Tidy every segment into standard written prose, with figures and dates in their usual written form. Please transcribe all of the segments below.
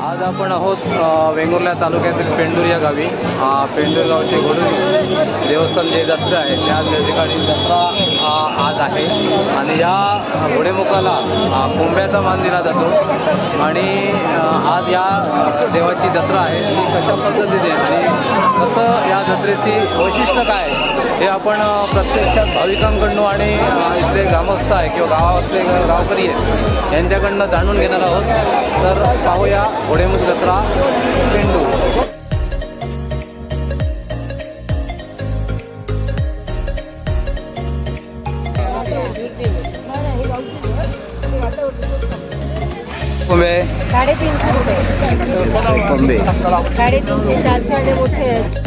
आज आपण आहोत वेंगुर्ला तालुक्यातील पेंडूर या गावी. पेंडूर गावचे घोडूर देवस्थान जे जत्रा आहे त्या ठिकाणी जत्रा आज आहे आणि या घोडेमुखाला कोंब्याचा मान दिला जातो. आणि आज या देवाची जत्रा आहे ती कशा पद्धतीने आणि कसं या जत्रेची वैशिष्ट्य काय हे आपण प्रत्यक्षात भाविकांकडून आणि इथले ग्रामस्थ आहे किंवा गावातले गावकरी आहेत यांच्याकडनं जाणून घेणार आहोत. तर पाहूया घोडेमुख जत्रा पेंडूर. कोंबे 350 रुपये. कोंबे 350 400 वाले मोठे आहेत.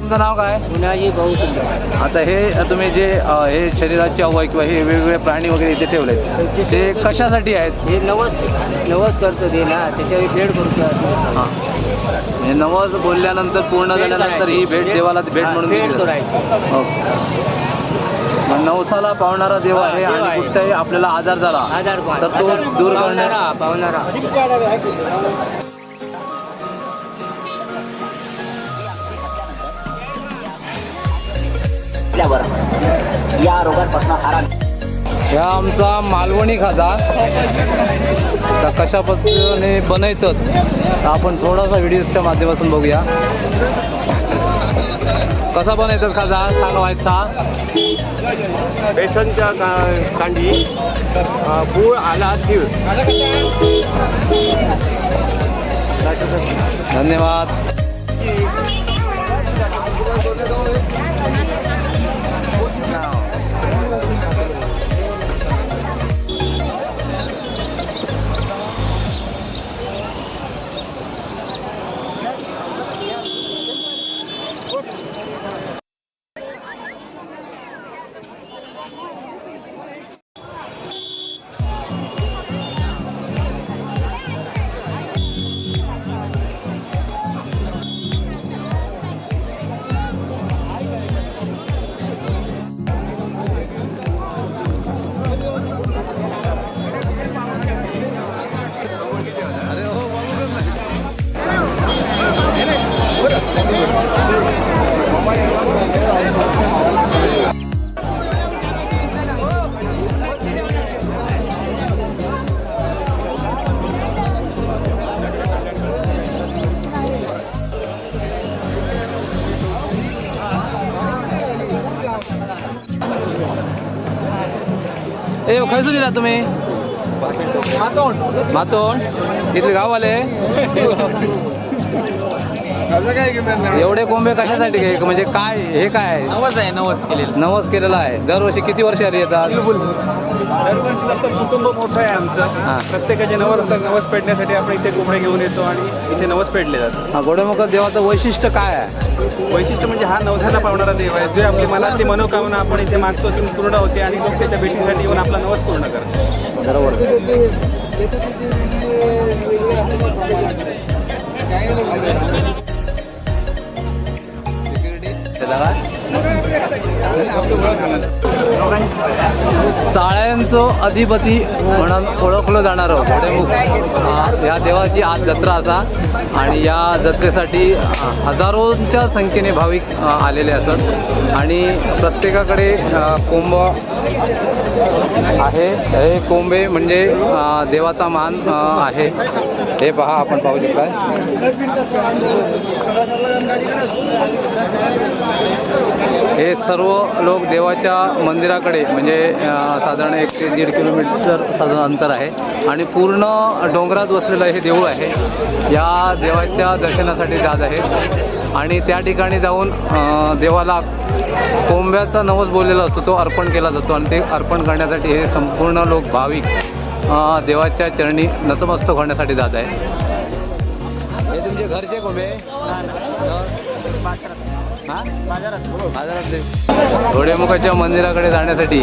तुमचं नाव काय? पुनाजी भाऊ सुंदर. आता हे तुम्ही जे हे शरीराचे अवयव किंवा हे वेगवेगळे प्राणी वगैरे इथे ठेवले ते कशासाठी आहेत? हे नवस करतो ते ना त्याच्यावर भेट करतो. हां, हे नवस बोलल्यानंतर पूर्ण झाल्यानंतर ही भेट देवाला भेट म्हणून भेट दिली जाते. करायची. मग नवसाला पावणारा देव आहे आणि कुठेही आपल्याला आजार झाला तर तो दूर करणारा पावणारा. या रोगांपासून आराम. ह्या आमचा मालवणी खाजा तर कशा पद्धतीने बनवतात तर आपण थोडासा व्हिडिओच्या माध्यमातून बघूया. कसा बनवतात खाजा सांगा व्हायचा? बेसनच्या कांडी, गूळ, आला, तीळ. धन्यवाद. ए खैसून दिला तुम्ही? मातोंड इथले गाववाले. एवढे कोंबे कशासाठी घे म्हणजे काय हे काय आहे? नवस केलेला आहे. दरवर्षी किती वर्ष येतात? दरवर्षी कुटुंब मोठं आहे आमचं. प्रत्येकाचे नवस पेटण्यासाठी आपण इथे कोंबडे घेऊन येतो आणि इथे नवस पेटले जातात. हा घोडेमुख देवाचं वैशिष्ट्य काय आहे? वैशिष्ट्य म्हणजे हा नवसाला पावणारा देव आहे. जे आपली मनातली मनोकामना आपण इथे मागतो ती पूर्ण होते आणि लोक त्याच्या भेटीसाठी येऊन आपला नवस पूर्ण करतात. बरोबर. साळ्यांचं अधिपती म्हणून ओळखलं जाणारं घोडेमुख या देवाची आज जत्रा असा आणि या जत्रेसाठी हजारोंच्या संख्येने भाविक आलेले असतात आणि प्रत्येकाकडे कोंब आहे. हे कोंबे म्हणजे देवाचा मान आहे. हे पहा आपण पाहू शकता. हे सर्व लोक देवाच्या मंदिराकडे म्हणजे साधारण 1 ते 1.5 किलोमीटर साधारण अंतर आहे आणि पूर्ण डोंगरात वसलेलं हे देऊळ आहे. या देवाच्या दर्शनासाठी जात आहे आणि त्या ठिकाणी जाऊन देवाला कोंब्याचा नवस बोललेला असतो तो अर्पण केला जातो आणि ते अर्पण करण्यासाठी हे संपूर्ण लोक भाविक देवाच्या चरणी नतमस्तक होण्यासाठी जात आहे. हे तुमचे घरचे कोंबे बाजारातले घोडेमुखाच्या मंदिराकडे जाण्यासाठी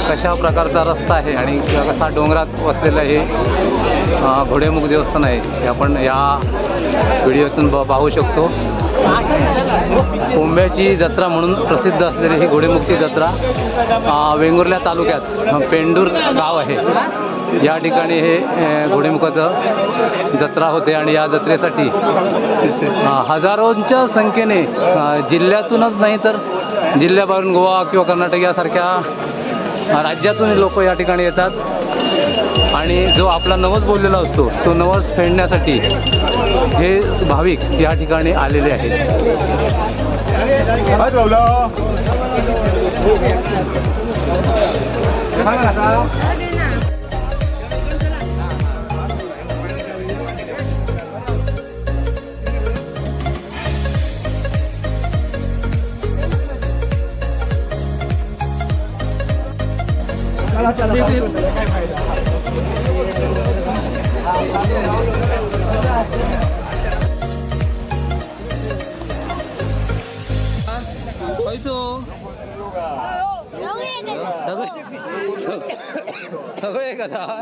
कशा प्रकारचा रस्ता आहे आणि कसा डोंगरात वसलेलं हे घोडेमुख देवस्थान आहे हे आपण या व्हिडिओतून पाहू शकतो. कोंब्याची जत्रा म्हणून प्रसिद्ध असलेली ही घोडेमुखची जत्रा वेंगुर्ला तालुक्यात पेंडूर गाव आहे. या ठिकाणी हे घोडेमुखाचं जत्रा होते आणि या जत्रेसाठी हजारोंच्या संख्येने जिल्ह्यातूनच नाही तर जिल्ह्याबाहेरून गोवा किंवा कर्नाटक यासारख्या राज्यातून लोक या ठिकाणी येतात आणि जो आपला नवस बोललेला असतो तो नवस फेडण्यासाठी हे भाविक या ठिकाणी आलेले आहेत. सगळे कथा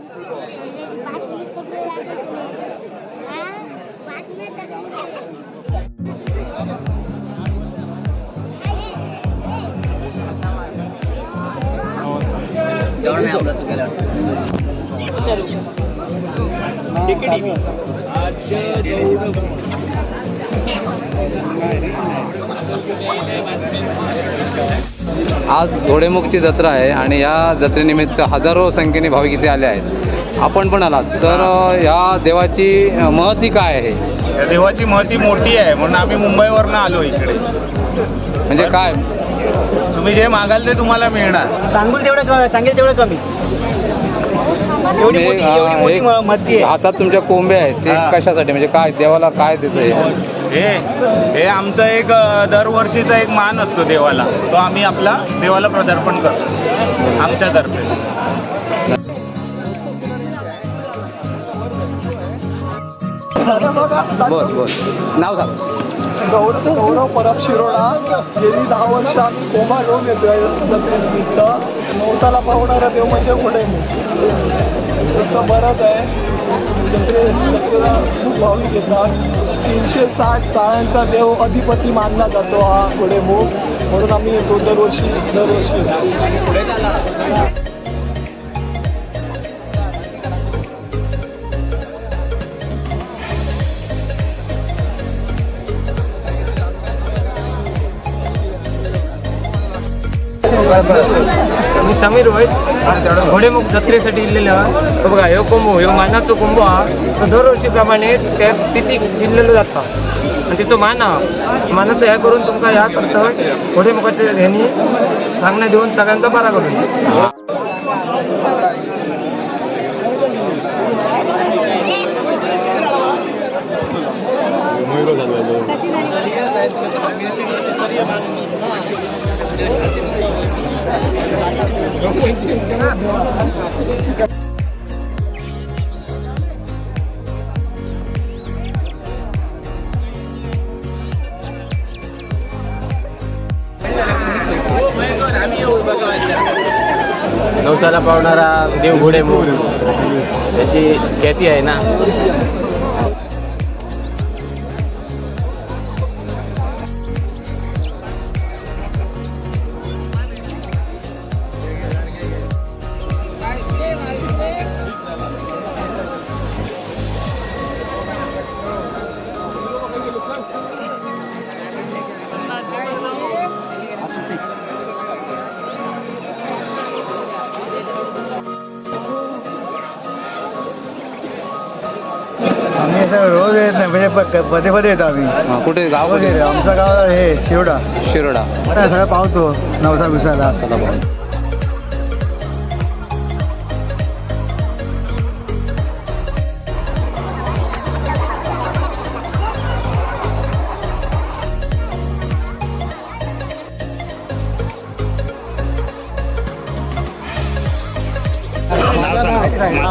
आज घोडेमुखची जत्रा आहे आणि या जत्रेनिमित्त हजारो संख्येने भाविक इथे आले आहेत. आपण पण आलात तर या देवाची महती काय आहे? या देवाची महती मोठी आहे म्हणून आम्ही मुंबईवरनं आलो इकडे. म्हणजे काय तुम्ही जे मागाल ते तुम्हाला मिळणार. सांगेल तेवढं कमी. एवढी मोठी महती आहे. हातात तुमच्या कोंबे आहेत ते कशासाठी म्हणजे काय देवाला काय देतं हे आमचं एक दरवर्षीचा एक मान असतो देवाला तो आम्ही आपला देवाला पदार्पण करतो आमच्यातर्फे. बस नाव सांग. गौरव परब शिरोडा. गेली 10 वर्ष आम्ही कोंबा घेऊन येतोय जत्रेनिमित्त. नवसाला पावणारा देव म्हणजे घोडेमुख. तसं बरंच आहे. जत्रेला खूप भाविक येतात. 360 चाळ्यांचा देव अधिपती मानला जातो हा घोडेमुख म्हणून आम्ही येतो दरवर्षी. मी समीर होय घोडेमुख जत्रेसाठी इल्लेलं बघा ह्यो कोंबो ह्यो मानाचो कोंबो हा तो दरवर्षीप्रमाणे त्या तिथीक इल्लेलो जाता आणि तिचो मान हा मानाचं ह्या करून तुमका ह्या करतं घोडेमुखाच्या ह्यांनी सांगणं देऊन सगळ्यांचा बरा करून. नवसाला पावणारा देव घोडेमुख त्याची ख्याती आहे ना. आम्ही असं रोज येत नाही म्हणजे मध्ये मध्ये येतो आम्ही. कुठे गाव कुठे? आमचं गाव हे शिरोडा. शिरोडा. सगळं पाहतो नवसा विसाला. चला पाहू.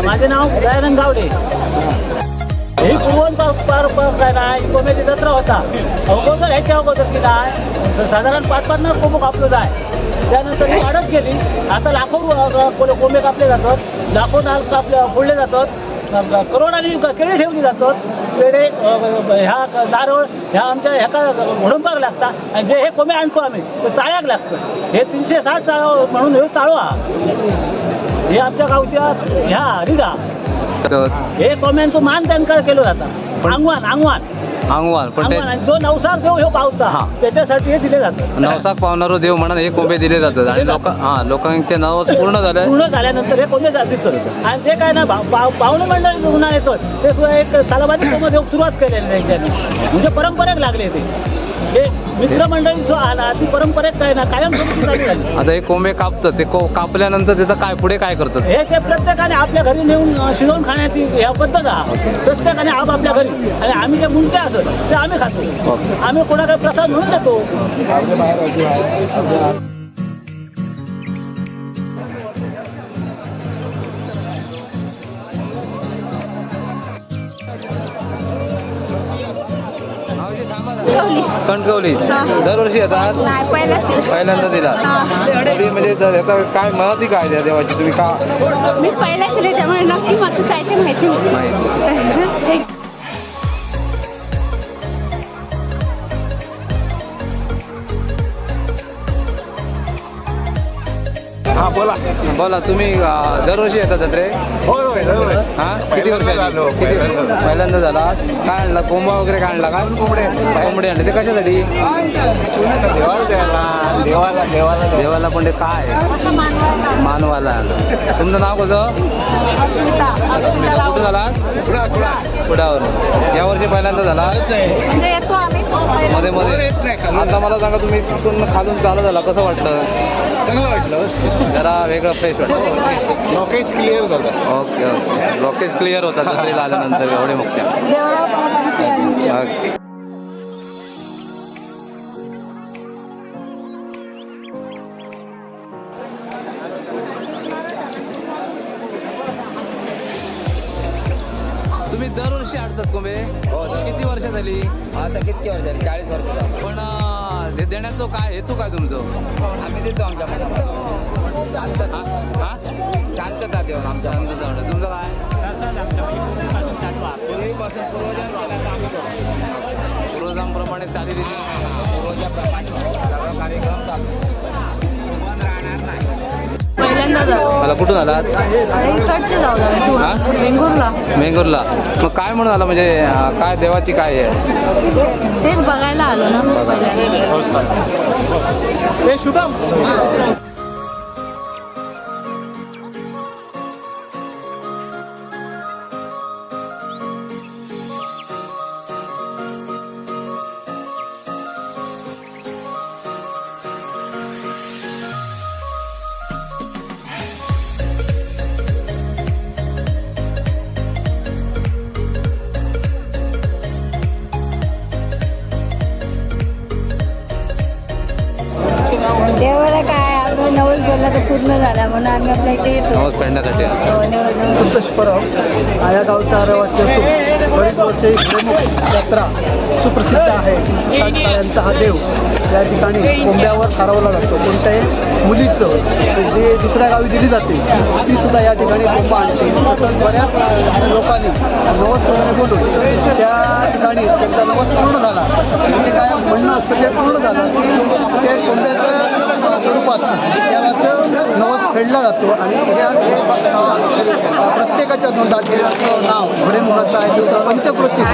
माझे नाव दयानंद गावडे. ही कुंभवून काय नाही कोंबेची जत्रा होता. अगोदर ह्याच्या अगोदर की नाही साधारण 5-50 कोंब कापलं जाय. त्यानंतर ही वाढत गेली. आता लाखो कोंबे कापले जातात, लाखो नाल कापले फोडले जातात, करोडांनी केळी ठेवली जातात. पेढे ह्या नारळ ह्या आमच्या ह्याका घोडंबाग लागतात. आणि जे हे कोंबे आणतो आम्ही ते चाळ्याक लागतं. हे 360 चाळ म्हणून हे चाळू हा. हे आमच्या गावच्या ह्या हरिदा हे कोंब्यांचं मान त्यांना केलं जातं. अंगवान पण ते आणि जो नवसाक देव हे पावता त्याच्यासाठी हे दिले जातं. नवसाक पावणारो देव म्हणून हे कोंबे दिले जातात. आणि लोकांचे नवस पूर्ण झाल्यानंतर हे कोंबे जातीत करतात. आणि ते काय ना पाहुणे मंडळी रुग्ण येतात ते सुद्धा एक सालाबादी कोंब देऊ सुरुवात केलेली नाही त्यांनी. म्हणजे परंपरेक लागले ते. हे मित्रमंडळी जो आला ती परंपरेत काय ना कायम चालू झाली. आता हे कोंबे कापतात, ते कापल्यानंतर त्याचं काय पुढे काय करतात? हे ते प्रत्येकाने आपल्या घरी नेऊन शिजवून खाण्याची ह्या पद्धत आहे. प्रत्येकाने आपल्या घरी. आणि आम्ही जे मुंडके असत ते आम्ही खातो. आम्ही कोणाकडे प्रसाद म्हणून देतो. कणकवली दरवर्षी येतात? पहिल्यांदा दिला. म्हणजे काय महत्व काय द्या देवाची तुम्ही का? मी पहिल्याच रे त्यामुळे नक्की मग काय ते माहिती नाही. हा बोला. बोला तुम्ही दरवर्षी येतात जत्रे? होय हा किती वर्ष पहिल्यांदा झाला? काय आणला? कोंबा वगैरे काय आणला? का कोंबडे आणले ते कशासाठी? देवाला पण ते काय मानवाला आणलं. तुमचं नाव कसं? कुठं झाला? पुढावर. या वर्षी पहिल्यांदा झाला? मध्ये मध्ये. आता मला सांगा तुम्ही तिथून खालून चालू झाला कसं वाटलं? चांगलं वाटलं. जरा वेगळं फ्रेश वाटतं. लोकेश क्लिअर झालं. Okay okay. ब्लॉकेज क्लिअर होता जत्रेला आल्यानंतर एवढे मुख्य. ओके. तुम्ही दरवर्षी आणतात कोंबे? किती वर्ष झाली? आता किती वर्ष झाली? 40 वर्ष झाली. पण हे देण्याचं काय हेतू काय तुमचं? आम्ही देतो आमच्या शांतता देऊन आमच्या तुमचं तुमचं काय? पूर्वजांप्रमाणे चाललेली पूर्वजाप्रमाणे सगळं कार्यक्रम चालू. पहिल्यांदा मला कुठून आलात? मेंगूरला. मग काय म्हणून आला? म्हणजे काय देवाची काय आहे? तेच बघायला आलो ना. हे शुभम. देवाला काय आपलं नवस बोलला तर पूर्ण झाला म्हणून आम्ही आपल्या इथे येतो. नवस फेडण्यासाठी. संतोष परब या गावचा रहिवासी असून बरीच वर्षे प्रमुख यात्रा सुप्रसिद्ध आहे. 60 काळ्यांचा हा देव या ठिकाणी कोंब्यावर ठरवला जातो. कोणत्याही मुलीचं जे दुसऱ्या गावी दिली जाते ती सुद्धा या ठिकाणी कोंबा आणते. तसंच बऱ्याच लोकांनी नवस वगैरे बोलून त्या ठिकाणी त्यांचा नवस पूर्ण झाला. म्हणजे काय म्हणणं असतं ते पूर्ण झालं की ते कोंब्याच्या स्वरूपात देवाचं नवस फेडला जातो. आणि प्रत्येकाच्या तोंडात नाव घोडेमुखाचं आहे. दुसरं पंचक्रोशीत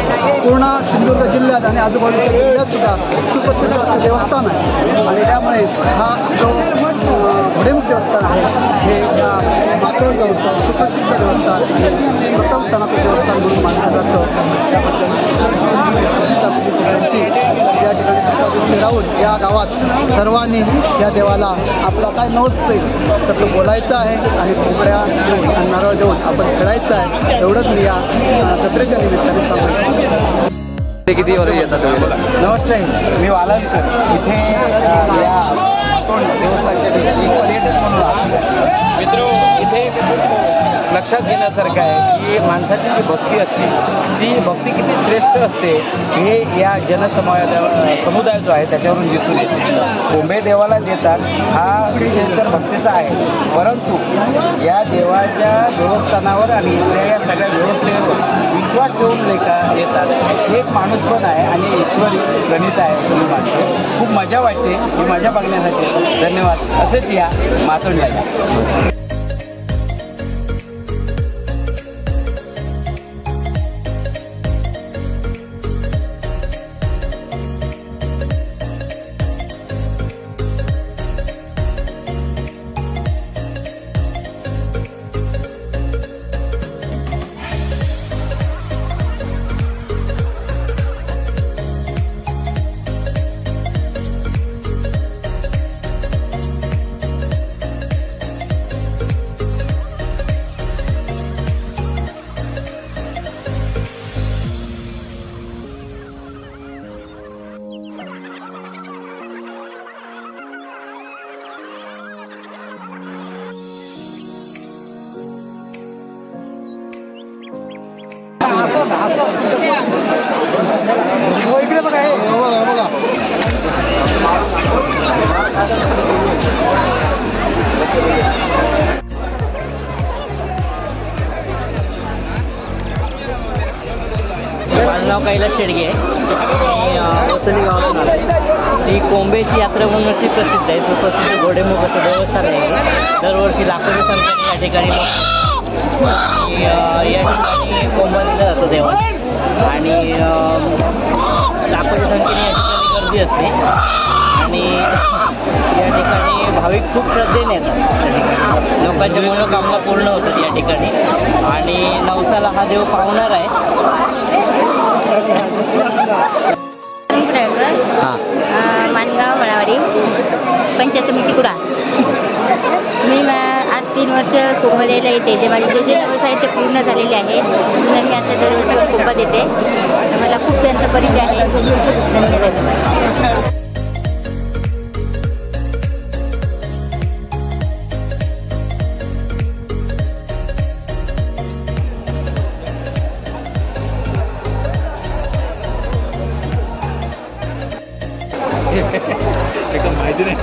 पूर्ण सिंधुदुर्ग जिल्ह्यात आणि आजूबाजूच्या जिल्ह्यात सुद्धा सुप्रसिद्ध असं देवस्थान आहे. आणि त्यामुळे हा जो घोडेमुख देवस्थान आहे हे मातोळ देवस्थान सुप्रसिद्ध देवस्थान आणि प्रथम सनातन देवस्थान म्हणून मानलं जातं. त्याबद्दल या ठिकाणी कृष्णाजोशी राहून या गावात सर्वांनी या देवाला आपला काय नवस असेल तर तो बोलायचा आहे आणि कोंबड्या देऊन आणि नारळ देऊन आपण खेळायचं आहे. एवढंच मी या जत्रेच्या निमित्ताने सांगतो. ते किती वर्ष येतात तुम्ही? नमस्ते, मी वालांकर इथे या देवस्थानच्या ठिकाणी पर्यटक म्हणून आलो. मित्र, इथे लक्षात घेण्यासारखं आहे की माणसाची जी भक्ती असते ती भक्ती किती श्रेष्ठ असते हे या समुदाय जो आहे त्याच्यावरून दिसून येते. कोंबे देवाला देतात हा तर भक्तीचा आहे, परंतु या देवाच्या देवस्थानावर आणि इथल्या या सगळ्या व्यवस्थेवर विश्वास ठेवून येतात. एक माणूस पण आहे आणि ईश्वरी गणित आहे असं मी मानतो. खूप मजा वाटते ही मजा बघण्यासाठी. धन्यवाद. असेच या मातोंडला या. इकडे बघा हे बघा. माझं नाव कैलास शेडगे आहे. मी वसई गावातून आलो. ही कोंबेची यात्रा म्हणून अशी प्रसिद्ध आहे. सुप्रसिद्ध घोडेमुख असं देवस्थान आहे. दरवर्षी लाखोच्या संख्येने या ठिकाणी या ठिकाणी कोंबा दिला जातो देवा आणि लाखोच्या संख्येने या ठिकाणी गर्दी असते आणि या ठिकाणी भाविक खूप श्रद्धेने येतात. लोकांच्या मनोकामना पूर्ण होतात या ठिकाणी आणि नवसाला हा देव पावणार आहे. मानगाव मळावाडी पंचायत समिती कुडा. मी आज 3 वर्ष कोंबड्याला येते. जे माझे जे व्यवसाय ते पूर्ण झालेले आहे. म्हणून मी आता दरवर्षी कोंबा देते. मला खूप त्यांचा परिचय आहे. धन्यवाद. माहिती नाही.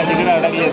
तिकडे अडकली आहे